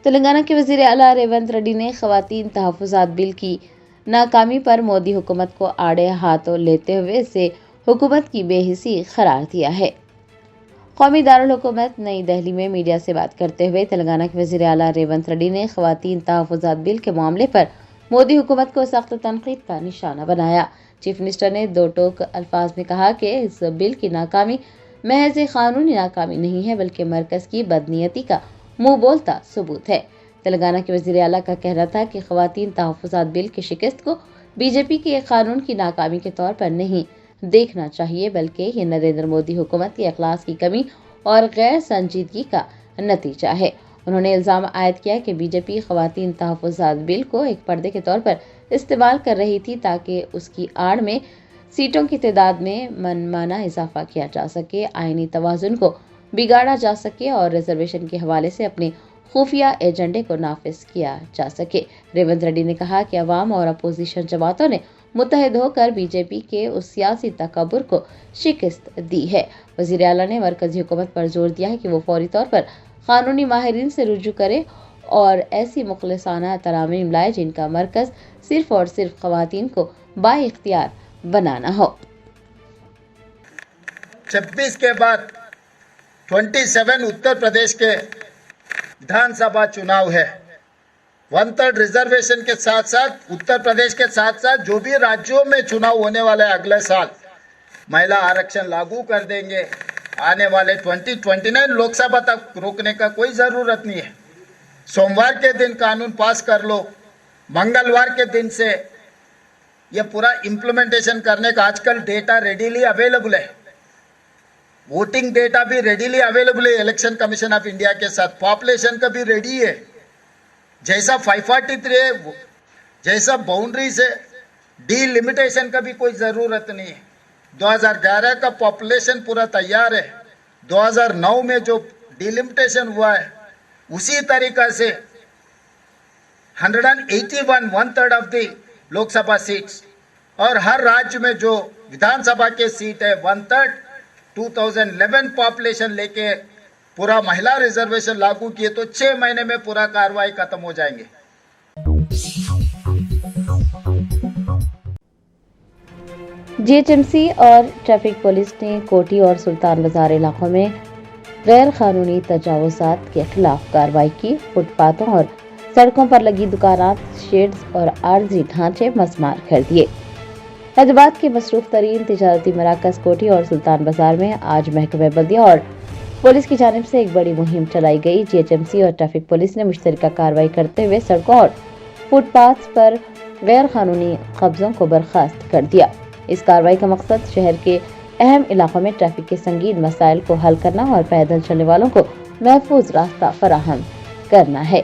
تلنگانہ کے وزیر اعلیٰ ریونت ریڈی نے خواتین تحفظات بل کی ناکامی پر مودی حکومت کو آڑے ہاتھوں لیتے ہوئے اسے حکومت کی بے حسی قرار دیا ہے۔ قومی دارالحکومت نئی دہلی میں میڈیا سے بات کرتے ہوئے تلنگانہ کے وزیر اعلیٰ ریونت ریڈی نے خواتین تحفظات بل کے معاملے پر مودی حکومت کو سخت تنقید کا نشانہ بنایا۔ چیف منسٹر نے دو ٹوک الفاظ میں کہا کہ اس بل کی ناکامی محض قانونی ناکامی نہیں ہے بلکہ مرکز کی بدنیتی کا منہ بولتا ثبوت ہے۔ تلنگانہ کے وزیر اعلیٰ کا کہنا تھا کہ خواتین تحفظات بل کی شکست کو بی جے پی کے ایک قانون کی ناکامی کے طور پر نہیں دیکھنا چاہیے بلکہ یہ نریندر مودی حکومت کی اخلاق کی کمی اور غیر سنجیدگی کا نتیجہ ہے۔ انہوں نے الزام عائد کیا کہ بی جے پی خواتین تحفظات بل کو ایک پردے کے طور پر استعمال کر رہی تھی تاکہ اس کی آڑ میں سیٹوں کی تعداد میں منمانہ اضافہ کیا جا سکے، آئینی توازن کو بگاڑا جا سکے اور ریزرویشن کے حوالے سے اپنے خفیہ ایجنڈے کو نافذ کیا جا سکے۔ ریونت ریڈی نے کہا کہ عوام اور اپوزیشن جماعتوں نے متحد ہو کر بی جے پی کے اس سیاسی تکبر کو شکست دی ہے۔ وزیر اعلیٰ نے مرکزی حکومت پر زور دیا ہے کہ وہ فوری طور پر قانونی ماہرین سے رجوع کرے اور ایسی مخلصانہ ترامیم لائے جن کا مرکز صرف اور صرف خواتین کو بااختیار بنانا ہو۔ 26 کے بعد 27 اتر پردیش کے विधान सभा चुनाव है। 1/3 रिजर्वेशन के साथ साथ उत्तर प्रदेश के साथ साथ जो भी राज्यों में चुनाव होने वाले अगले साल महिला आरक्षण लागू कर देंगे। आने वाले 2029 लोकसभा तक रोकने का कोई ज़रूरत नहीं है। सोमवार के दिन कानून पास कर लो, मंगलवार के दिन से ये पूरा इम्प्लीमेंटेशन करने का आजकल डेटा रेडीली अवेलेबल है। वोटिंग डेटा भी रेडीली अवेलेबल है इलेक्शन कमीशन ऑफ इंडिया के साथ। पॉपुलेशन का भी रेडी है। जैसा 543 है, जैसा बाउंड्री से डीलिमिटेशन का भी कोई ज़रूरत नहीं है। 2011 का पॉपुलेशन पूरा तैयार है। 2009 में जो डीलिमिटेशन हुआ है उसी तरीक़ा से 181 1/3 ऑफ द लोकसभा सीट्स और हर राज्य में जो विधानसभा के सीट है 1/3 2011 पॉपुलेशन लेके पूरा महिला रिजर्वेशन लागू किए तो 6 महीने में पूरा कार्रवाई खत्म हो जाएंगे। जीएचएमसी और ट्रैफिक पुलिस ने कोठी और सुल्तान बाजार इलाकों में गैर कानूनी तजावुज़ात के खिलाफ कार्रवाई की। फुटपाथों और सड़कों पर लगी दुकानात, शेड्स और आर्जी ढांचे मस्मार कर दिए। हैदराबाद के मसरूफ तरीन तिजारती मराकज़ कोठी और सुल्तान बाजार में आज महकमे बल्दिया और पुलिस की जानिब से एक बड़ी मुहिम चलाई गई। जीएचएमसी और ट्रैफिक पुलिस ने मुश्तरका कार्रवाई करते हुए सड़कों और फुटपाथ पर गैर कानूनी कब्जों को बर्खास्त कर दिया। इस कार्रवाई का मकसद शहर के अहम इलाकों में ट्रैफिक के संगीन मसाइल को हल करना और पैदल चलने वालों को महफूज रास्ता फराहम करना है।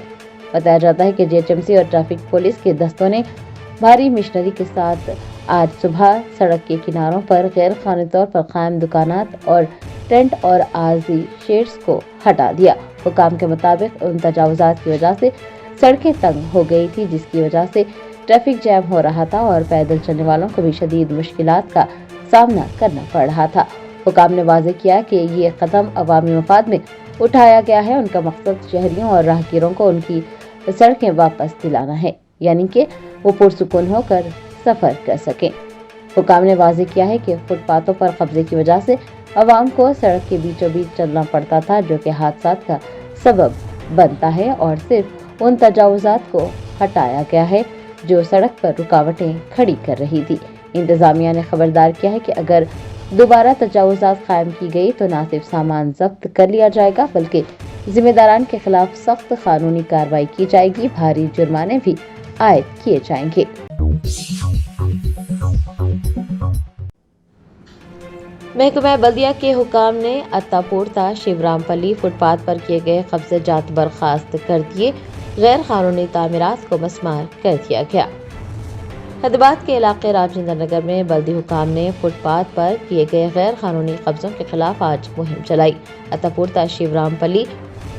बताया जाता है कि जीएचएमसी और ट्रैफिक पुलिस के दस्तों ने भारी मशीनरी के साथ आज सुबह सड़क के किनारों पर गैर कानूनी तौर पर कायम दुकानात और टेंट और आरजी शेड्स को हटा दिया। हुकाम के मुताबिक उन तजावुज़ात की वजह से सड़कें तंग हो गई थी जिसकी वजह से ट्रैफिक जैम हो रहा था और पैदल चलने वालों को भी शदीद मुश्किलात का सामना करना पड़ रहा था। हुकाम ने वाज़ेह किया कि ये कदम अवामी मफाद में उठाया गया है। उनका मकसद शहरियों और राहगीरों को उनकी सड़कें वापस दिलाना है, यानी कि वो पुरसुकून होकर सफ़र कर सकें। हुकाम ने वाज़ेह किया है कि फुटपाथों पर कब्जे की वजह से अवाम को सड़क के बीचों बीच चलना पड़ता था जो कि हादसात का सबब बनता है और सिर्फ उन तजावुज़ात को हटाया गया है जो सड़क पर रुकावटें खड़ी कर रही थी। इंतज़ामिया ने खबरदार किया है कि अगर दोबारा तजावुज़ात कायम की गई तो न सिर्फ सामान जब्त कर लिया जाएगा बल्कि जिम्मेदारान के खिलाफ सख्त कानूनी कार्रवाई की जाएगी, भारी जुर्माने भी आयद किए जाएंगे। महकमा बल्दिया के हुकाम ने अत्तापुरता शिवरामपल्ली फुटपाथ पर किए गए कब्जे जात बर्खास्त कर दिए। गैर कानूनी तामीरात को मस्मार कर दिया गया। हैदराबाद के इलाके राजेंद्र नगर में बल्दी हुकाम ने फुटपाथ पर किए गए गैर कानूनी कब्जों के खिलाफ आज मुहिम चलाई। अत्तापुरता शिवरामपल्ली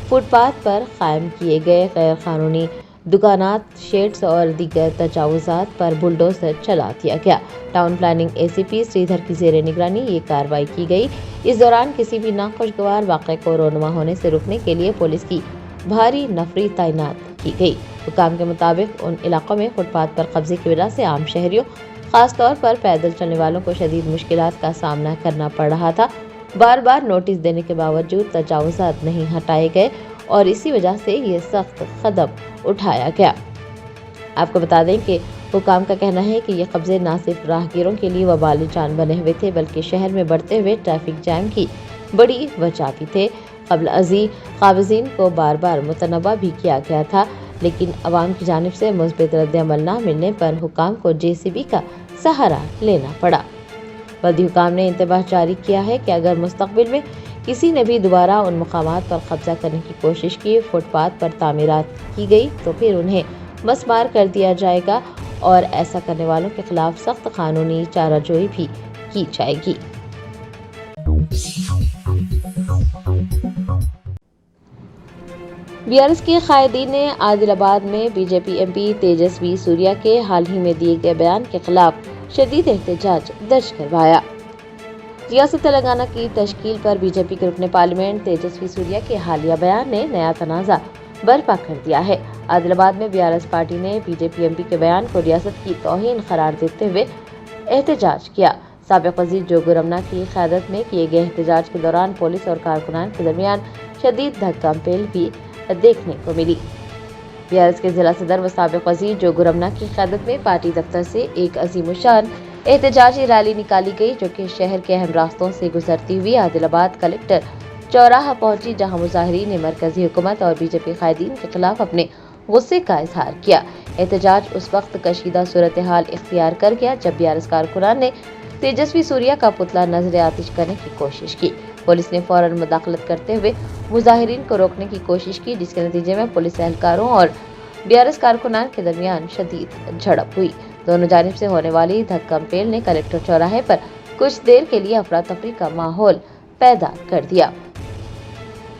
फुटपाथ पर कायम किए गए गैर कानूनी दुकानात, शेड्स और दीगर तजावुज़ात पर बुलडोजर चला दिया गया। टाउन प्लानिंग एसीपी श्रीधर की ज़ेरे निगरानी ये कार्रवाई की गई। इस दौरान किसी भी नाखुशगवार वाक़े को रोनुमा होने से रोकने के लिए पुलिस की भारी नफरी तैनात की गई। हुकाम के मुताबिक उन इलाकों में फुटपाथ पर कब्जे की वजह से आम शहरियों, खास तौर पर पैदल चलने वालों को शदीद मुश्किलात का सामना करना पड़ रहा था। बार बार नोटिस देने के बावजूद तजावुज़ात नहीं हटाए गए और इसी वजह से ये सख्त कदम उठाया गया। आपको बता दें कि हुकाम का कहना है कि ये कब्जे न सिर्फ राहगीरों के लिए वबाली जान बने हुए थे, बल्कि शहर में बढ़ते हुए ट्रैफिक जैम की बड़ी वजह भी थे। क़ब्ल अज़ी काबिज़ीन को बार बार मुतनबा भी किया गया था, लेकिन अवाम की जानिब से मुस्बित रद्द-ए-अमल न मिलने पर हुकाम को JCB का सहारा लेना पड़ा। बल्दी हुकाम ने इंतबाह जारी किया है कि अगर मुस्तक़बिल में किसी ने भी दोबारा उन मकामात पर कब्जा करने की कोशिश की, फुटपाथ पर तामीरात की गई तो फिर उन्हें मसमार कर दिया जाएगा और ऐसा करने वालों के खिलाफ सख्त कानूनी चाराजोई भी की जाएगी। BRS के कायदीन ने आदिलाबाद में BJP MP तेजस्वी सूर्या के हाल ही में दिए गए बयान के खिलाफ शदीद एहतजाज दर्ज करवाया। रियासत तेलंगाना की तश्कील पर BJP के रुकने पार्लियामेंट तेजस्वी सूर्या के हालिया बयान ने नया तनाज़ा बर्पा कर दिया है। आदिलाबाद में BRS पार्टी ने BJP MP के बयान को रियासत की तौहीन करार देते हुए एहतजाज किया। साबिक़ वज़ीर जोगू रमना की क़यादत में किए गए एहतजाज के दौरान पुलिस और कारकुनान के दरमियान शदीद धक्का-पेल भी देखने को मिली। BRS के जिला सदर व साबिक़ वज़ीर जोगू रमना की क़यादत में पार्टी दफ्तर से एक अज़ीमुशान एहतजाजी रैली निकाली गई, जो कि शहर के अहम रास्तों से गुजरती हुई आदिलाबाद कलेक्टर चौराहा पहुंची, जहां मुजाहिरीन ने मरकजी हुकूमत और BJP कायदीन के खिलाफ अपने गुस्से का इजहार किया। एहतजाज उस वक्त कशीदा सूरत हाल इख्तियार कर गया जब BRS कारकुनान ने तेजस्वी सूर्या का पुतला नजर आतिश करने की कोशिश की। पुलिस ने फौरन मुदाखलत करते हुए मुजाहिरीन को रोकने की कोशिश की, जिसके नतीजे में पुलिस एहलकारों और BRS कारकुनान के दरमियान शदीद झड़प हुई। दोनों जानिब से होने वाली धक्का-पेल ने कलेक्टर चौराहे पर कुछ देर के लिए अफरा तफरी का माहौल पैदा कर दिया।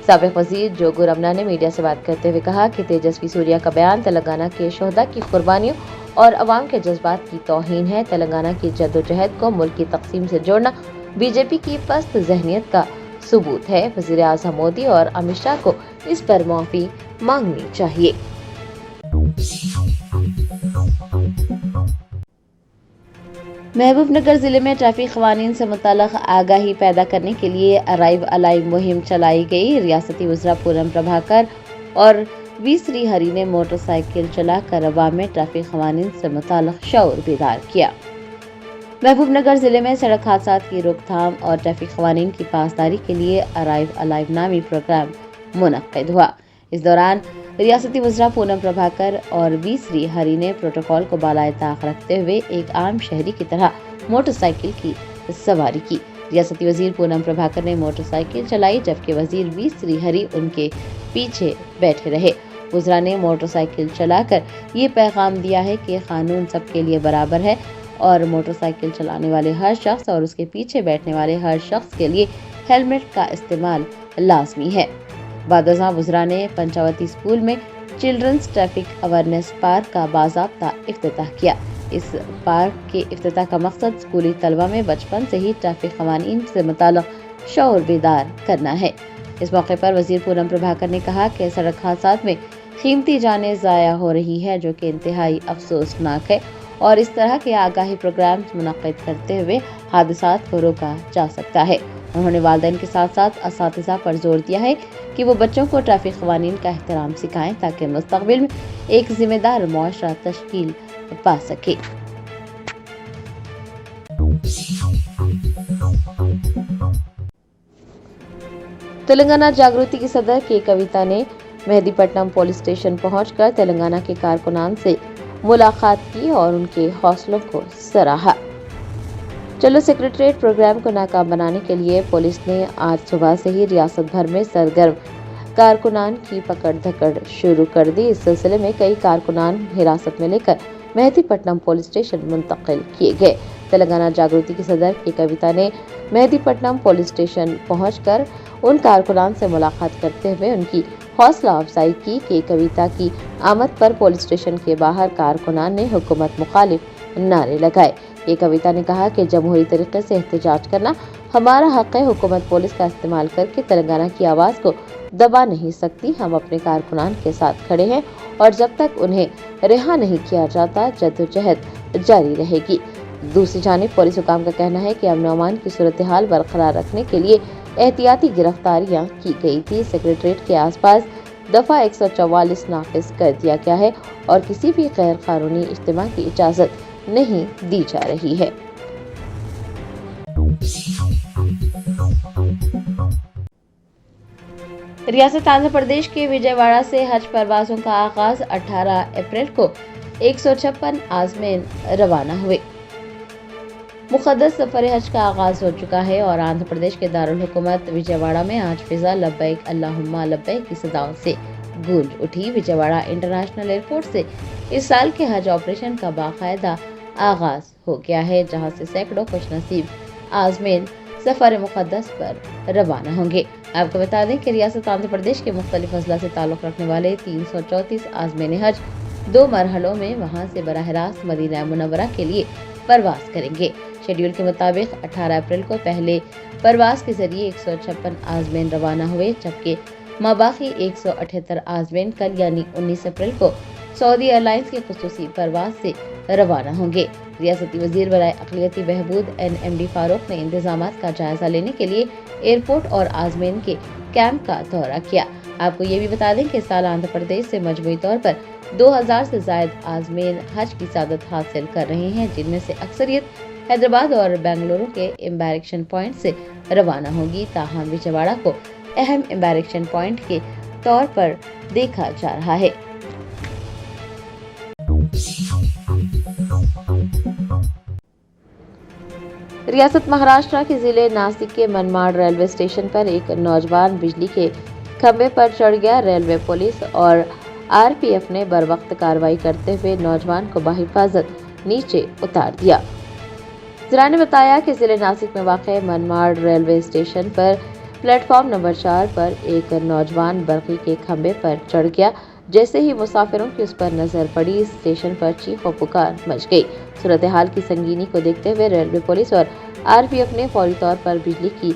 साबिक़ वज़ीर जोगू रमना ने मीडिया से बात करते हुए कहा कि तेजस्वी सूर्या का बयान तेलंगाना के शोहदा की कुर्बानियों और अवाम के जज्बात की तौहीन है। तेलंगाना की जद्दोजहद को मुल्क की तक़सीम से जोड़ना BJP की पस्त ज़हनियत का सबूत है। वज़ीर आज़म मोदी और अमित शाह को इस पर माफ़ी मांगनी चाहिए। महबूबनगर जिले में ट्रैफिक क़वानीन से मुताल्लिक़ आगाही पैदा करने के लिए अराइव अलाइव मुहिम चलाई गई। रियासती वज़रा पूनम प्रभाकर और V श्री हरी ने मोटरसाइकिल चलाकर अवाम में ट्रैफिक क़वानीन से मुताल्लिक़ शऊर बेदार किया। महबूबनगर जिले में सड़क हादसात की रोकथाम और ट्रैफिक क़वानीन की पासदारी के लिए अराइव अलाइव नामी प्रोग्राम मुनक्किद हुआ। इस दौरान रियासती वज़रा पूनम प्रभाकर और V श्री हरी ने प्रोटोकॉल को बालाए ताक रखते हुए एक आम शहरी की तरह मोटरसाइकिल की सवारी की। रियासती वज़ीर पूनम प्रभाकर ने मोटरसाइकिल चलाई, जबकि वज़ीर V श्री हरी उनके पीछे बैठे रहे। वज़रा ने मोटरसाइकिल चलाकर ये पैगाम दिया है कि कानून सबके लिए बराबर है और मोटरसाइकिल चलाने वाले हर शख्स और उसके पीछे बैठने वाले हर शख्स के लिए हेलमेट का इस्तेमाल लाजमी है। बादशाह वज़रा ने पंचावती स्कूल में चिल्ड्रंस ट्रैफिक अवेयरनेस पार्क का बाज़ाब्ता इफ्तिताह किया। इस पार्क के इफ्तिताह का मकसद स्कूली तलबा में बचपन से ही ट्रैफिक क़वानीन से मुताल्लिक़ शऊर बेदार करना है। इस मौके पर वज़ीर पूनम प्रभाकर ने कहा कि सड़क हादसात में कीमती जानें ज़ाया हो रही है, जो कि इंतहाई अफसोसनाक है और इस तरह के आगाही प्रोग्राम मुनक़्क़िद करते हुए हादसात को रोका जा सकता है। उन्होंने वालिदैन के साथ साथ असातिज़ा पर जोर दिया है कि वो बच्चों को ट्रैफिक क़वानीन का एहतराम सिखाएं ताकि मुस्तक़बिल में एक ज़िम्मेदार मुआशरा तश्कील पा सके। तेलंगाना जागृति की सदर के कविता ने मेहदीपट्टनम पुलिस स्टेशन पहुंचकर तेलंगाना के कारकुनान से मुलाकात की और उनके हौसलों को सराहा। चलो सेक्रेटरीट प्रोग्राम को नाकाम बनाने के लिए पुलिस ने आज सुबह से ही रियासत भर में सरगर्म कारकुनान की पकड़ धकड़ शुरू कर दी। इस सिलसिले में कई कारकुनान हिरासत में लेकर मेहदीपट्टनम पुलिस स्टेशन मुंतकिल किए गए। तेलंगाना जागृति की सदर की कविता ने मेहदीपट्टनम पुलिस स्टेशन पहुंचकर उन कारकुनान से मुलाकात करते हुए उनकी हौसला अफजाई की कि कविता की आमद पर पुलिस स्टेशन के बाहर कारकुनान ने हुकूमत मुखालिफ नारे लगाए। ये कविता ने कहा कि जमहूरी तरीके से एहतजाज करना हमारा हक है। हुकूमत पुलिस का इस्तेमाल करके तेलंगाना की आवाज़ को दबा नहीं सकती। हम अपने कारकुनान के साथ खड़े हैं और जब तक उन्हें रिहा नहीं किया जाता जद्दोजहद जारी रहेगी। दूसरी जानिब पुलिस हुकाम का कहना है कि अमन अमान की सूरत हाल बरकरार रखने के लिए एहतियाती गिरफ्तारियां की गई थी। सेक्रेटरीट के आसपास दफा 144 नाफिज कर दिया गया है और किसी भी गैर कानूनी इज्तिमा की इजाजत नहीं दी जा रही है। रियासत आंध्र प्रदेश के विजयवाड़ा से हज परवाजों का आगाज 18 अप्रैल को 156 आज़मीन रवाना हुए। मुक़द्दस सफर हज का आगाज हो चुका है और आंध्र प्रदेश के दारुल हुकूमत विजयवाड़ा में आज फिजा लब्बैक अल्लाहुम्मा लब्बैक की सदाओं से गूंज उठी। विजयवाड़ा इंटरनेशनल एयरपोर्ट से इस साल के हज ऑपरेशन का बाकायदा आगाज हो गया है, जहां से सैकड़ों खुशनसीब आज़मीन सफर मुक़द्दस पर रवाना होंगे। आपको बता दें कि रियासत आंध्र प्रदेश के मुख्तलिफ अजला से ताल्लुक़ रखने वाले 334 आज़मीन हज 2 मरहलों में वहां से बराह रास्त मदीना मुनव्वरा के लिए परवास करेंगे। शेड्यूल के मुताबिक 18 अप्रैल को पहले परवास के जरिए 156 आज़मीन रवाना हुए, जबकि माबाकी 178 आज़मीन कल यानी 19 अप्रैल को सऊदी एयरलाइंस की खुसूसी परवास से रवाना होंगे। रियासती वजीर बराए अक़लियती बहबूद NMD फारूक ने इंतजामात का जायजा लेने के लिए एयरपोर्ट और आज़मीन के कैंप का दौरा किया। आपको ये भी बता दें कि इस साल आंध्र प्रदेश से मजमूई तौर पर 2000 से जायद आज़मीन हज की सादत हासिल कर रहे हैं, जिनमें से अक्सरियत हैदराबाद और बेंगलुरु के एम्बैरेक्शन पॉइंट से रवाना होगी। ताहम विजयवाड़ा को अहम एम्बैरेक्शन पॉइंट के तौर पर देखा जा रहा है। रियासत महाराष्ट्र के जिले नासिक के मनमाड रेलवे स्टेशन पर एक नौजवान बिजली के खंभे पर चढ़ गया। रेलवे पुलिस और RPF ने बरवक्त कार्रवाई करते हुए नौजवान को बाहिफाजत नीचे उतार दिया। जरा ने बताया कि जिले नासिक में वाक़े मनमाड रेलवे स्टेशन पर प्लेटफॉर्म नंबर 4 पर एक नौजवान बरक़ी के खंभे पर चढ़ गया। जैसे ही मुसाफिरों की उस पर नजर पड़ी, स्टेशन पर चीख और पुकार मच गई। सूरत हाल की संगीनी को देखते हुए रेलवे पुलिस और RPF ने फौरी तौर पर बिजली की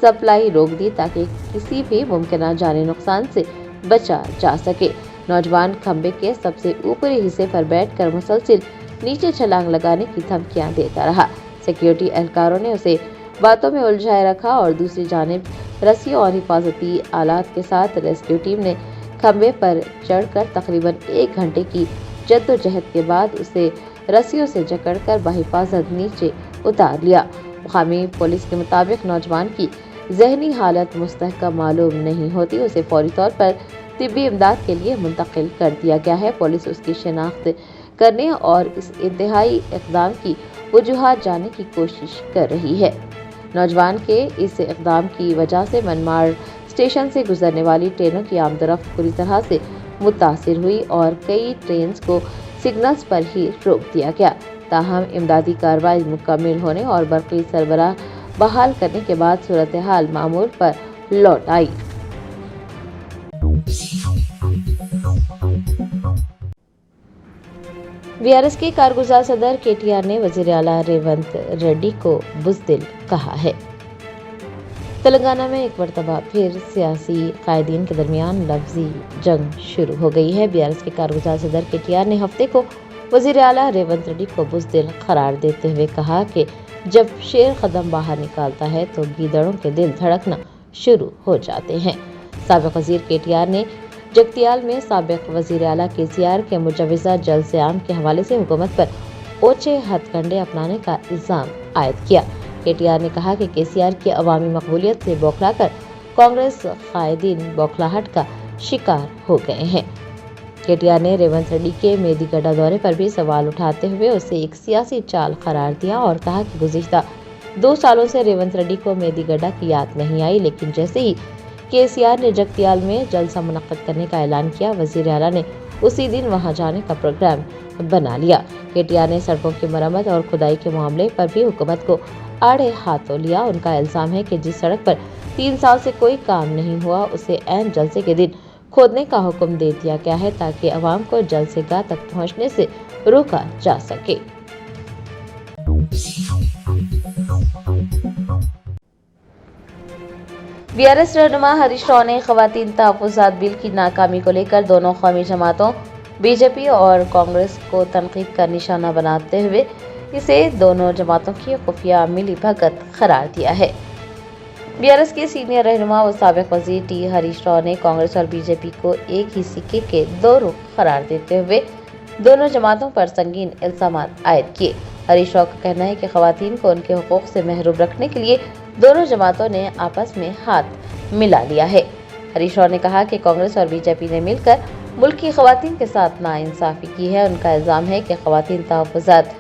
सप्लाई रोक दी ताकि किसी भी मुमकिन जानी नुकसान से बचा जा सके। नौजवान खंभे के सबसे ऊपरी हिस्से पर बैठकर मुसलसिल नीचे छलांग लगाने की धमकियां देता रहा। सिक्योरिटी एहलकारों ने उसे बातों में उलझाए रखा और दूसरी जानिब रस्सियों और हिफाजती आलात के साथ रेस्क्यू टीम ने खंभे पर चढ़कर तकरीबन 1 घंटे की जद्दोजहद के बाद उसे रस्सियों से जकड़कर बाहिफाजत नीचे उतार लिया। मुकामी पुलिस के मुताबिक नौजवान की जहनी हालत मुस्तहकम मालूम नहीं होती, उसे फौरी तौर पर तिब्बी इमदाद के लिए मुंतकिल कर दिया गया है। पुलिस उसकी शिनाख्त करने और इस इंतहाई इक़दाम की वजूहात जानने की कोशिश कर रही है। नौजवान के इस इक़दाम की वजह से मनमाड स्टेशन से गुजरने वाली ट्रेनों की आमदरफ्त पूरी तरह से मुतासिर हुई और कई ट्रेन्स को सिग्नल्स पर ही रोक दिया गया। ताहम इमदादी कार्रवाई मुकम्मल होने और बरक़ी सरबराह बहाल करने के बाद सूरत हाल मामूल पर लौट आई। BRS के कारगुजार सदर KTR ने वज़ीर आला रेवंत रेड्डी को बुज़दिल कहा है। तेलंगाना में एक मरतबा फिर सियासी कायदीन के दरमियान लफ्जी जंग शुरू हो गई है। BRS के कारगुजार सदर KTR ने हफ्ते को वज़ीर आला रेवंत रेड्डी को बुज़दिल करार देते हुए कहा कि जब शेर कदम बाहर निकालता है तो गीदड़ों के दिल धड़कना शुरू हो जाते हैं। साबिक़ वज़ीर KTR ने जगतियाल में साबिक़ वज़ीर आला KCR के मुजव्वज़ा जलसे आम के हवाले से हुकूमत पर ओछे हथकंडे अपनाने का इल्ज़ाम आयद किया। KTR ने कहा कि KCR की अवामी मकबूलियत से बौखलाकर कांग्रेस कायदीन बौखलाहट का शिकार हो गए हैं। KTR ने रेवंत रेड्डी के मेदीगड्डा दौरे पर भी सवाल उठाते हुए उसे एक सियासी चाल करार दिया और कहा कि गुज़िश्ता 2 सालों से रेवंत रेड्डी को मेदीगड्डा की याद नहीं आई, लेकिन जैसे ही KCR ने जगतियाल में जलसा मुनक्किद करने का ऐलान किया, वज़ीर आला ने उसी दिन वहां जाने का प्रोग्राम बना लिया। KTR ने सड़कों की मरम्मत और खुदाई के मामले पर भी हुकूमत को आड़े हाथों लिया। उनका इल्ज़ाम है कि जिस सड़क पर 3 साल से कोई काम नहीं हुआ उसे ऐन जलसे के दिन खोदने का हुक्म दे दिया गया है ताकि अवाम को जलसेगाह तक पहुंचने से रोका जा सके। बीआरएस रहनुमा हरीश राव ने खवातीन तहफ़्फ़ुज़ात बिल की नाकामी को लेकर दोनों कौमी जमातों बीजेपी और कांग्रेस को तनकीद का निशाना बनाते हुए इसे दोनों जमातों की खुफिया मिलीभगत करार दिया है। बीआरएस के सीनियर रहनुमा व साबिक वज़ीर टी हरीश राव ने कांग्रेस और बीजेपी को एक ही सिक्के के दो रुख करार देते हुए दोनों जमातों पर संगीन इल्ज़ामात आयद किए। हरीश राव का कहना है कि खवातीन को उनके हुकूक से महरूम रखने के लिए दोनों जमातों ने आपस में हाथ मिला लिया है। हरीश राव ने कहा कि कांग्रेस और बीजेपी ने मिलकर मुल्क की खवातीन के साथ नाइंसाफी की है। उनका इल्ज़ाम है कि खवातीन तहफ़्फ़ुज़ात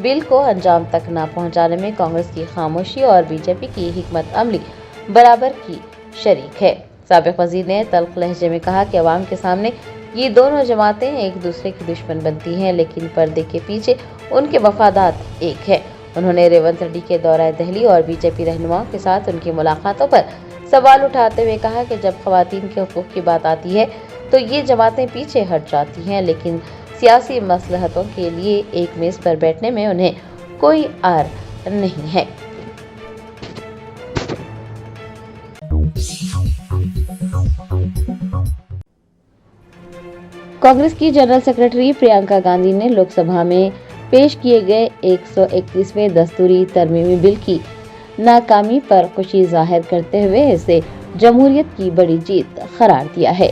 बिल को अंजाम तक न पहुंचाने में कांग्रेस की खामोशी और बीजेपी की हिकमत अमली बराबर की शरीक है। साबिक वज़ीर ने तल्ख़ लहजे में कहा कि अवाम के सामने ये दोनों जमातें एक दूसरे की दुश्मन बनती हैं, लेकिन पर्दे के पीछे उनके वफादात एक है। उन्होंने रेवंत रेड्डी के दौरा दिल्ली और बीजेपी रहनुमाओं के साथ उनकी मुलाकातों पर सवाल उठाते हुए कहा कि जब खवातीन के हुकूक की बात आती है तो ये जमातें पीछे हट जाती हैं, लेकिन सियासी मसलहतों के लिए एक मेज़ पर बैठने में उन्हें कोई आर नहीं है। कांग्रेस की जनरल सेक्रेटरी प्रियंका गांधी ने लोकसभा में पेश किए गए 131वें दस्तूरी तरमीमी बिल की नाकामी पर खुशी जाहिर करते हुए इसे जमहूरियत की बड़ी जीत करार दिया है।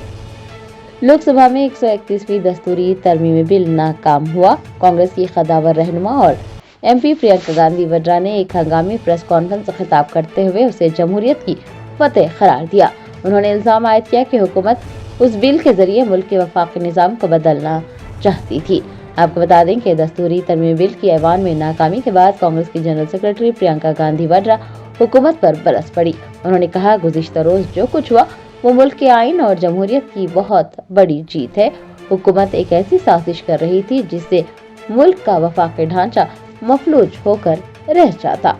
लोकसभा में 131वीं दस्तूरी तरमीमी बिल नाकाम हुआ। कांग्रेस की खदावर रहनुमा और एमपी प्रियंका गांधी वड्रा ने एक हंगामी प्रेस कॉन्फ्रेंस से खिताब करते हुए उसे जमहूरियत की फतेह करार दिया। उन्होंने इल्जाम आयद किया कि हुकूमत उस बिल के जरिए मुल्क के वफाकी निज़ाम को बदलना चाहती थी। आपको बता दें कि दस्तूरी तरमीमी बिल की ऐवान में नाकामी के बाद कांग्रेस की जनरल सेक्रेटरी प्रियंका गांधी वड्रा हुकूमत पर बरस पड़ी। उन्होंने कहा, गुज़िश्ता रोज जो कुछ हुआ वो मुल्क के आइन और जमहूरियत की बहुत बड़ी जीत है। हुकूमत एक ऐसी साजिश कर रही थी जिससे मुल्क का वफाकी ढांचा मफलूज होकर रह जाता।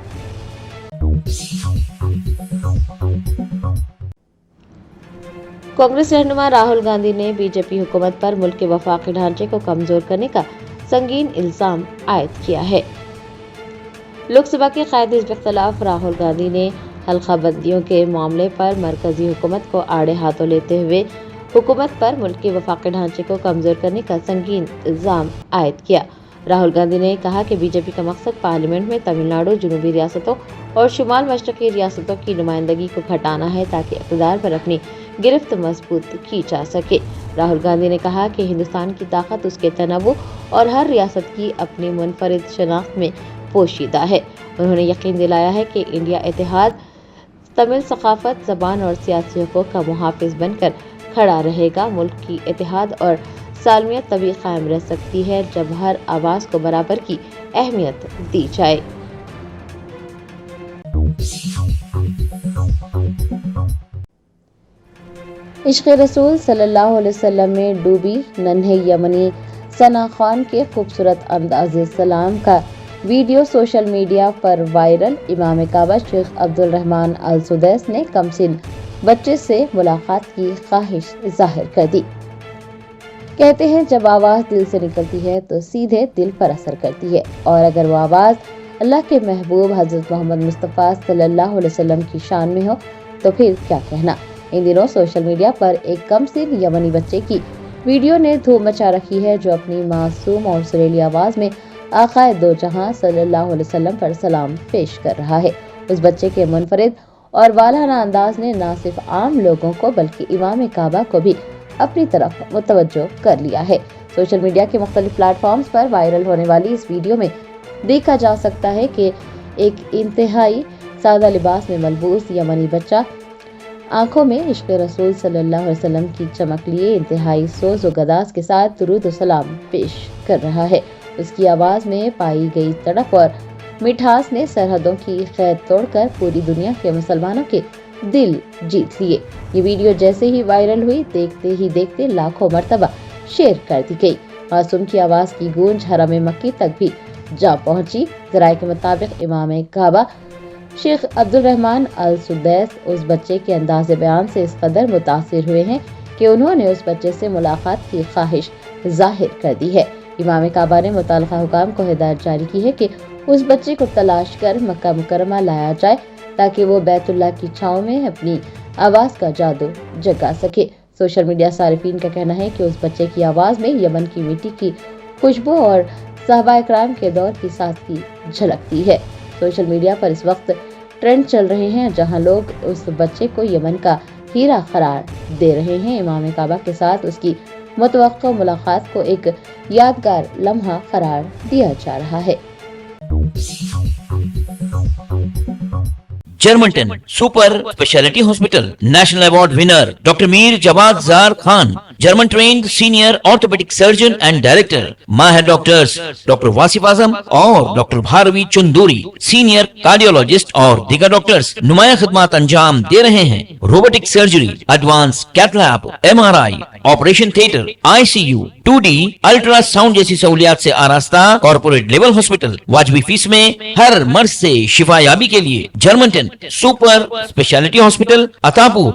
कांग्रेस रहनुमा राहुल गांधी ने बीजेपी हुकूमत पर मुल्क के वफाकी ढांचे को कमजोर करने का संगीन इल्जाम आयद किया है। लोकसभा के कायद हिज़्ब इख्तिलाफ राहुल गांधी ने हल्का बंदियों के मामले पर मरकजी हुकूमत को आड़े हाथों लेते हुए हुकूमत पर मुल्क के वफाकी ढांचे को कमजोर करने का संगीन इल्जाम आयद किया। राहुल गांधी ने कहा कि बीजेपी का मकसद पार्लियामेंट में तमिलनाडु, जुनूबी रियासतों और शुमाल मशरकी रियासतों की नुमाइंदगी को घटाना है ताकि इक़्तिदार पर अपनी गिरफ्त मजबूत की जा सके। राहुल गांधी ने कहा कि हिंदुस्तान की ताकत उसके तनव्वु और हर रियासत की अपनी मुनफरिद शनाख्त में पोशीदा है। उन्होंने यकीन दिलाया है कि इंडिया इत्तेहाद तमिल सकाफत, ज़बान और सियासी हुकूक का मुहाफ़िज़ बनकर खड़ा रहेगा। मुल्क की इत्तेहाद और सालमियत तभी कायम रह सकती है जब हर आवाज़ को बराबर की अहमियत दी जाए। इश्क़ रसूल सल्लल्लाहु अलैहि वसल्लम में डूबी नन्हे यमनी सना खान के खूबसूरत अंदाज़े सलाम का वीडियो सोशल मीडिया पर वायरल। इमाम काबा शेख अब्दुल रहमान अल सुदैस ने कमसिन बच्चे से मुलाकात की ख्वाहिश जाहिर कर दी। कहते हैं जब आवाज़ दिल से निकलती है तो सीधे दिल पर असर करती है, और अगर वो आवाज़ अल्लाह के महबूब हज़रत मोहम्मद मुस्तफ़ा सल्लल्लाहु अलैहि वसल्लम की शान में हो तो फिर क्या कहना। इन दिनों सोशल मीडिया पर एक कमसिन यमनी बच्चे की वीडियो ने धूम मचा रखी है जो अपनी मासूम और सुरीली आवाज़ में आक़ाए दो जहां सल्लल्लाहु अलैहि वसल्लम पर सलाम पेश कर रहा है। उस बच्चे के मुनफरिद और वालाना अंदाज ने न सिर्फ आम लोगों को बल्कि इमाम काबा को भी अपनी तरफ मुतवज्जो कर लिया है। सोशल मीडिया के मुख्तलिफ प्लेटफॉर्म्स पर वायरल होने वाली इस वीडियो में देखा जा सकता है कि एक इंतहाई सादा लिबास में मलबूस यमनी बच्चा आंखों में इश्क़ रसूल सल्लल्लाहु अलैहि वसल्लम की चमक लिए इंतहाई सोज़ व गदास के साथ दुरूद व सलाम पेश कर रहा है। उसकी आवाज़ में पाई गई तड़प और मिठास ने सरहदों की क़ैद तोड़कर पूरी दुनिया के मुसलमानों के दिल जीत लिए। ये वीडियो जैसे ही वायरल हुई देखते ही देखते लाखों मर्तबा शेयर कर दी गई। मासूम की आवाज़ की गूंज हरम मक्की तक भी जा पहुंची। ज़राए के मुताबिक इमाम काबा शेख अब्दुल रहमान अल सुदैस उस बच्चे के अंदाज़े बयान से इस कदर मुतासिर हुए हैं कि उन्होंने उस बच्चे से मुलाकात की ख्वाहिश जाहिर कर दी है। इमाम काबा ने मुताल्लिक़ा हुकाम को हिदायत जारी की है कि उस बच्चे को तलाश कर मक्का मुकरमा लाया जाए ताकि वो बैतुल्लाह की छांव में अपनी आवाज का जादू जगा सके। सोशल मीडिया सारिफीन का कहना है कि उस बच्चे की आवाज में यमन की मिट्टी की खुशबू और साहबा इकराम के दौर की सादगी झलकती है। सोशल मीडिया पर इस वक्त ट्रेंड चल रहे हैं जहां लोग उस बच्चे को यमन का हीरा करार दे रहे हैं। इमाम काबा के साथ उसकी मुतवक्को मुलाकात को एक यादगार लम्हा करार दिया जा रहा है। जर्मनटन super speciality hospital national award winner doctor Mir Jawad Zar Khan, German trained senior orthopaedic surgeon and director, माहिर डॉक्टर्स डॉक्टर वासिफ आजम और doctor Bharvi Chanduri, senior cardiologist और दीगर डॉक्टर्स नुमाया खिदमत अंजाम दे रहे हैं। Robotic surgery, advance cath lab, MRI, operation theatre, ICU, 2D ultrasound जैसी सहूलियात से आरास्ता कॉर्पोरेट लेवल हॉस्पिटल वाजबी फीस में हर मर्ज से शिफायाबी के लिए Germanton super speciality hospital, Attapur,